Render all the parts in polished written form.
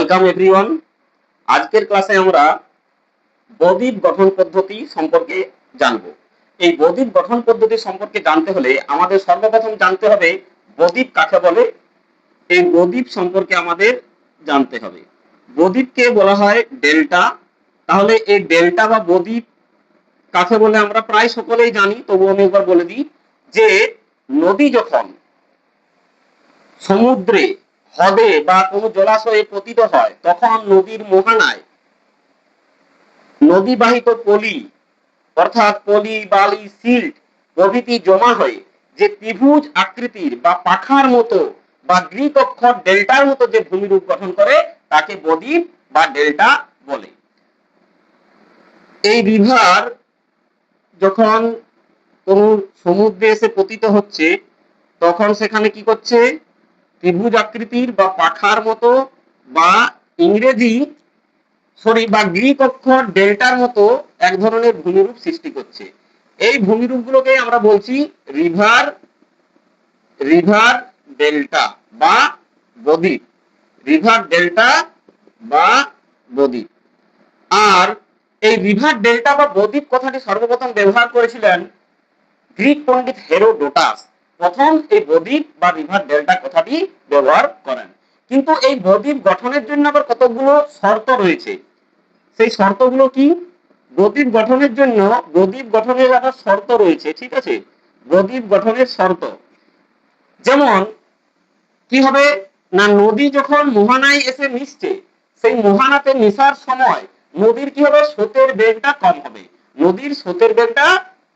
Welcome everyone. আজকের ক্লাসে আমরা বদ্বীপ গঠন পদ্ধতি সম্পর্কে জানব। এই বদ্বীপ গঠন পদ্ধতি সম্পর্কে জানতে হলে আমাদের সর্বপ্রথম জানতে হবে বদ্বীপ কাকে বলে। এই বদ্বীপ সম্পর্কে আমাদের জানতে হবে। বদ্বীপকে বলা হয় ডেল্টা। তাহলে এই ডেল্টা বা বদ্বীপ কাকে বলে আমরা প্রায় সকলেই জানি, তবু আমি একবার বলে দিই যে নদী যখন সমুদ্রে, হ্রদে বা কোনো জলাশয়ে পতিত হয় তখন নদীর মোহনায় নদীবাহিত পলি অর্থাৎ পলি, বালি, সিল্ট প্রভৃতি জমা হয়ে যে ত্রিভুজ আকৃতির বা পাখার মতো বা গ্রিক অক্ষর ডেল্টার মতো যে ভূমিরূপ গঠন করে তাকে বদ্বীপ বা ডেল্টা বলে। এই রিভার যখন কোন সমুদ্রে এসে পতিত হচ্ছে তখন সেখানে কি করছে, ত্রিভুজ আকৃতির বা পাখার মতো বা ইংরেজি বা গ্রিক অক্ষর ডেল্টার মতো এক ধরনের ভূমিরূপ সৃষ্টি করছে। এই ভূমিরূপগুলোকে আমরা বলছি রিভার ডেল্টা বা বদ্বীপ। রিভার ডেল্টা বা বদ্বীপ। আর এই রিভার ডেল্টা বা বদ্বীপ কথাটি সর্বপ্রথম ব্যবহার করেছিলেন গ্রিক পণ্ডিত হেরোডোটাস। প্রথম এই বদ্বীপ বা রিভার ডেল্টা কথাটি ব্যবহার করেন। কিন্তু এই বদ্বীপ গঠনের জন্য আবার কতগুলো শর্ত রয়েছে। সেই শর্তগুলো কি? বদ্বীপ গঠনের জন্য বদ্বীপ গঠনের আবার শর্ত রয়েছে, ঠিক আছে? বদ্বীপ গঠনের শর্ত যেমন কি হবে না, নদী যখন মোহনায় এসে মিশছে সেই মোহনাতে মিশার সময় নদীর কি হবে, স্রোতের বেগটা কম হবে। নদীর স্রোতের বেগটা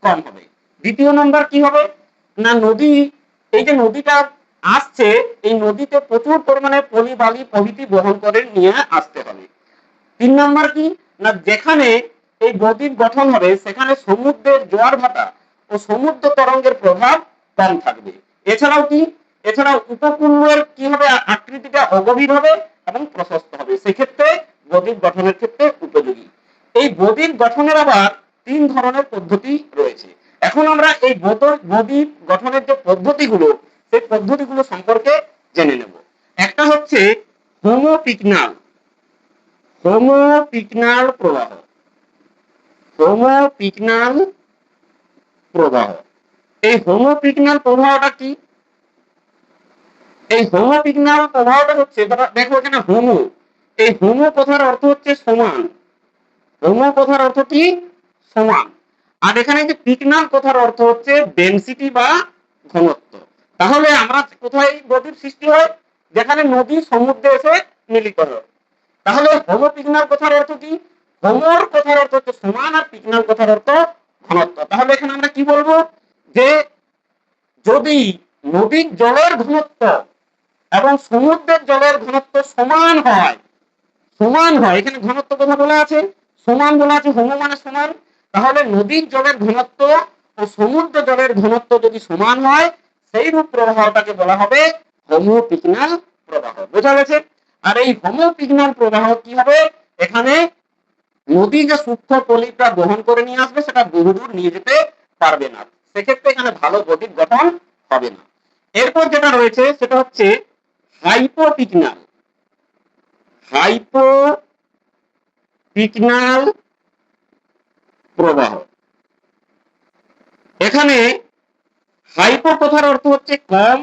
কম হবে। দ্বিতীয় নম্বর কি হবে না, নদী, এই যে নদীটা আসছে এই নদীতে প্রচুর পরিমাণে পলি, বালি প্রভৃতি বহন করে নিয়ে আসতে হবে। তিন নম্বর কি না, যেখানে এই বদ্বীপ গঠন হবে সেখানে সমুদ্রের জোয়ার ভাটা ও সমুদ্র তরঙ্গের প্রভাব কম থাকবে। এছাড়াও কি, এছাড়াও উপকূলের কি হবে, আকৃতিটা অগভীর হবে এবং প্রশস্ত হবে, সেক্ষেত্রে বদ্বীপ গঠনের ক্ষেত্রে উপযোগী। এই বদ্বীপ গঠনের আবার তিন ধরনের পদ্ধতি রয়েছে। এখন আমরা এই বদ্বীপ গঠনের যে পদ্ধতিগুলো সেই পদ্ধতিগুলো সম্পর্কে জেনে নেব। একটা হচ্ছে হোমোপিকনাল প্রবাহ। হোমোপিকনাল প্রবাহ, এই হোমোপিকনাল প্রবাহটা কি? এই হোমোপিকনাল প্রবাহটা হচ্ছে, দেখো এখানে হোমো, এই হোমো কথার অর্থ হচ্ছে সমান। হোমো কথার অর্থ কি? সমান। আর এখানে যে পিকনাল কথার অর্থ হচ্ছে ডেনসিটি বা ঘনত্ব। তাহলে আমরা কোথায় বদ্বীপ সৃষ্টি হয়? যেখানে নদী সমুদ্রে এসে মিলিত হয়। তাহলে হোমোপিকনাল কথার অর্থ কি? হোমোর কথার অর্থ হচ্ছে সমান আর পিকনাল কথার অর্থ ঘনত্ব। তাহলে এখানে আমরা কি বলবো যে যদি নদীর জলের ঘনত্ব এবং সমুদ্রের জলের ঘনত্ব সমান হয়, এখানে ঘনত্ব কথা বলা আছে, সমান বলা আছে, হোমো মানে সমান, তাহলে নদীর জলের ঘনত্ব ও সমুদ্র জলের ঘনত্ব যদি সমান হয় সেই রূপ প্রবাহটাকে বলা হবে হোমোপিকনাল প্রবাহ। বোঝা গেছে? আর এই হোমোপিকনাল প্রবাহ কি হবে, এখানে নদী যে সূক্ষ্ম পলিটা বহন করে নিয়ে আসবে সেটা বহুদূর নিয়ে যেতে পারবে না, সেক্ষেত্রে এখানে ভালো বদ্বীপ গঠন হবে না। এরপর যেটা রয়েছে সেটা হচ্ছে হাইপোপিকনাল প্রবাহ। এখানে হাইপো কথার অর্থ হচ্ছে কম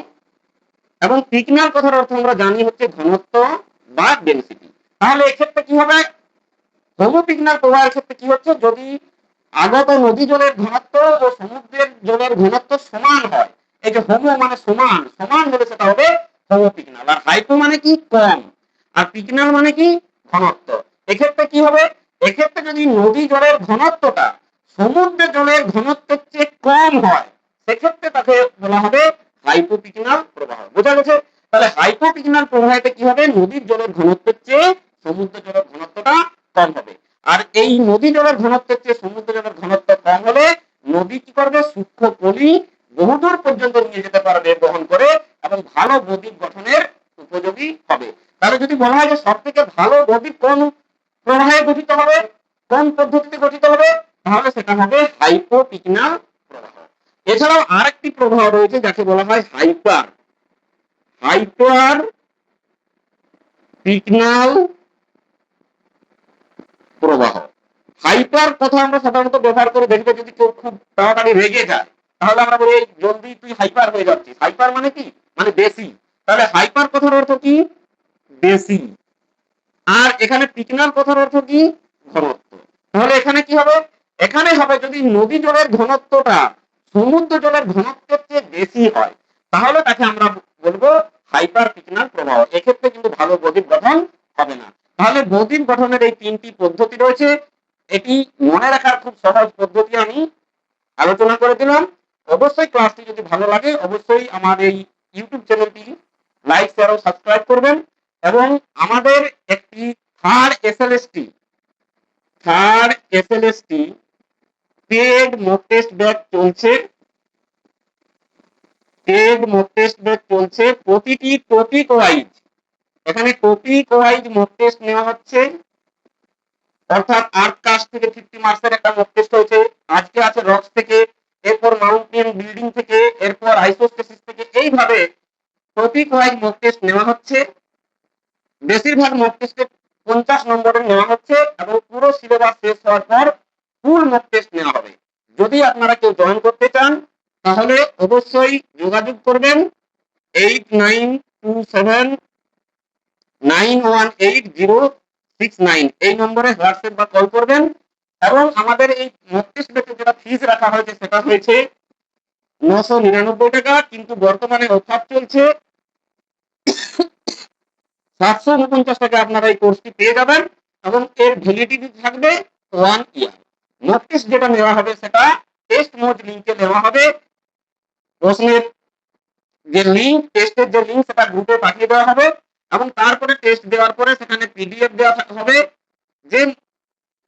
এবং পিকনাল কথার অর্থ আমরা জানি হচ্ছে ঘনত্ব বা ডেনসিটি। তাহলে এক্ষেত্রে কি হবে, হোমোপিকনাল প্রবাহের ক্ষেত্রে কি হচ্ছে, যদি আগত নদী জলের ঘনত্ব ও সমুদ্রের জলের ঘনত্ব সমান হয়, এই যে হোমো মানে সমান, সমান হলে সেটা হবে হোমোপিকনাল। আর হাইপো মানে কি? কম। আর পিকনাল মানে কি? ঘনত্ব। এক্ষেত্রে কি হবে, এক্ষেত্রে যদি নদী জলের ঘনত্বটা সমুদ্রের জলের ঘনত্বের চেয়ে কম হয় সেক্ষেত্রে তাকে বলা হবে হাইপোপিকনাল প্রবাহ। বোঝা গেছে? তাহলে হাইপোপিকনাল প্রবাহতে কি হবে, নদীর জলের ঘনত্বের চেয়ে সমুদ্র জলের ঘনত্বটা কম হবে। আর এই নদী জলের ঘনত্বের চেয়ে সমুদ্র জলের ঘনত্ব কম হলে নদী কি করবে, সূক্ষ্ম পলি বহুদূর পর্যন্ত নিয়ে যেতে পারবে বহন করে এবং ভালো বদ্বীপ গঠনের উপযোগী হবে। তাহলে যদি বলা হয় যে সব থেকে ভালো বদ্বীপ কোন প্রবাহে গঠিত হবে, কোন পদ্ধতিতে গঠিত হবে, তাহলে সেটা হবে হাইপোপিকনাল প্রবাহ। এছাড়াও আরেকটি প্রবাহ রয়েছে যাকে বলা হয় হাইপার পিকনাল প্রবাহ। হাইপার কথা আমরা সাধারণত ব্যবহার করে দেখবে যদি কেউ খুব তাড়াতাড়ি রেগে যায় তাহলে আমরা বলি জলদি তুই হাইপার হয়ে যাচ্ছিস। হাইপার মানে কি, মানে বেশি। তাহলে হাইপার কথার অর্থ কি, বেশি। আর এখানে পিকনার কথার অর্থ কি, ঘনত্ব। তাহলে এখানে কি হবে, এখানে হবে যদি নদী জলের ঘনত্বটা সমুদ্র জলের ঘনত্বের চেয়ে বেশি হয় তাহলে তাকে আমরা বলবো হাইপার পিকনার প্রবাহ। এক্ষেত্রে কিন্তু ভালো বদ্বীপ গঠন হবে না। তাহলে বদ্বীপ গঠনের এই তিনটি পদ্ধতি রয়েছে, এটি মনে রাখার খুব সহজ পদ্ধতি আমি আলোচনা করে দিলাম। অবশ্যই ক্লাসটি যদি ভালো লাগে অবশ্যই আমার এই ইউটিউব চ্যানেলটি লাইক শেয়ার ও সাবস্ক্রাইব করবেন। এবং আমাদের একটি third SLST paid mock test batch চলছে। প্রতিটি টপিক ওয়াইজ, এখানে টপিক ওয়াইজ মক টেস্ট নেওয়া হচ্ছে। অর্থাৎ আর্ট কাস্ট থেকে 50 মার্কসের একটা মক টেস্ট হয়েছে, আজকে আছে রক্স থেকে, এরপর মাউন্টেন বিল্ডিং থেকে, এরপর আইসোস্টেসিস থেকে, এইভাবে টপিক ওয়াইজ মক টেস্ট নেওয়া হচ্ছে। বেশিরভাগ মক টেস্টে 50 নম্বরের নেওয়া হচ্ছে এবং পুরো সিলেবাস শেষ হওয়ার পর ফুল মক টেস্ট নেওয়া হবে। যদি আপনারা কেউ জয়েন করতে চান তাহলে অবশ্যই যোগাযোগ করবেন 8927918069 এই নম্বরে হোয়াটসঅ্যাপ বা কল করবেন। এবং আমাদের এই মক টেস্ট ব্যাচে যেটা ফিস রাখা হয়েছে সেটা হয়েছে 999 টাকা, কিন্তু বর্তমানে অফার চলছে 749 টাকা আপনারা এই কোর্সটি পেয়ে যাবেন এবং এর ভ্যালিডিটি থাকবে 1 ইয়ার। মক টেস্ট যেটা নেওয়া হবে সেটা টেস্ট মোড লিংকে নেওয়া হবে। প্রশ্নের যে লিংক, টেস্টের যে লিংক সেটা গ্রুপে পাঠিয়ে দেওয়া হবে এবং তারপরে টেস্ট দেওয়ার পরে সেখানে পিডিএফ দেওয়া হবে। যে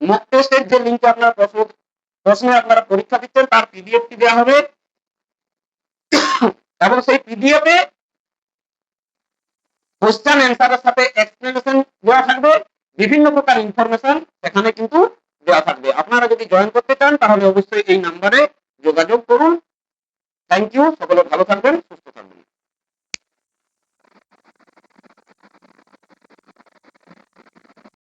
মক টেস্টের যে লিংকে আপনারা প্রশ্নে আপনারা পরীক্ষা দিচ্ছেন তার পিডিএফটি দেওয়া হবে এবং সেই পিডিএফে কোশ্চেন অ্যান্সারের সাথে এক্সপ্লেনেশন দেওয়া থাকবে, বিভিন্ন প্রকার ইনফরমেশন এখানে কিন্তু দেওয়া থাকবে। আপনারা যদি জয়েন করতে চান তাহলে অবশ্যই এই নাম্বারে যোগাযোগ করুন। থ্যাংক ইউ, সকলে ভালো থাকবেন, সুস্থ থাকবেন।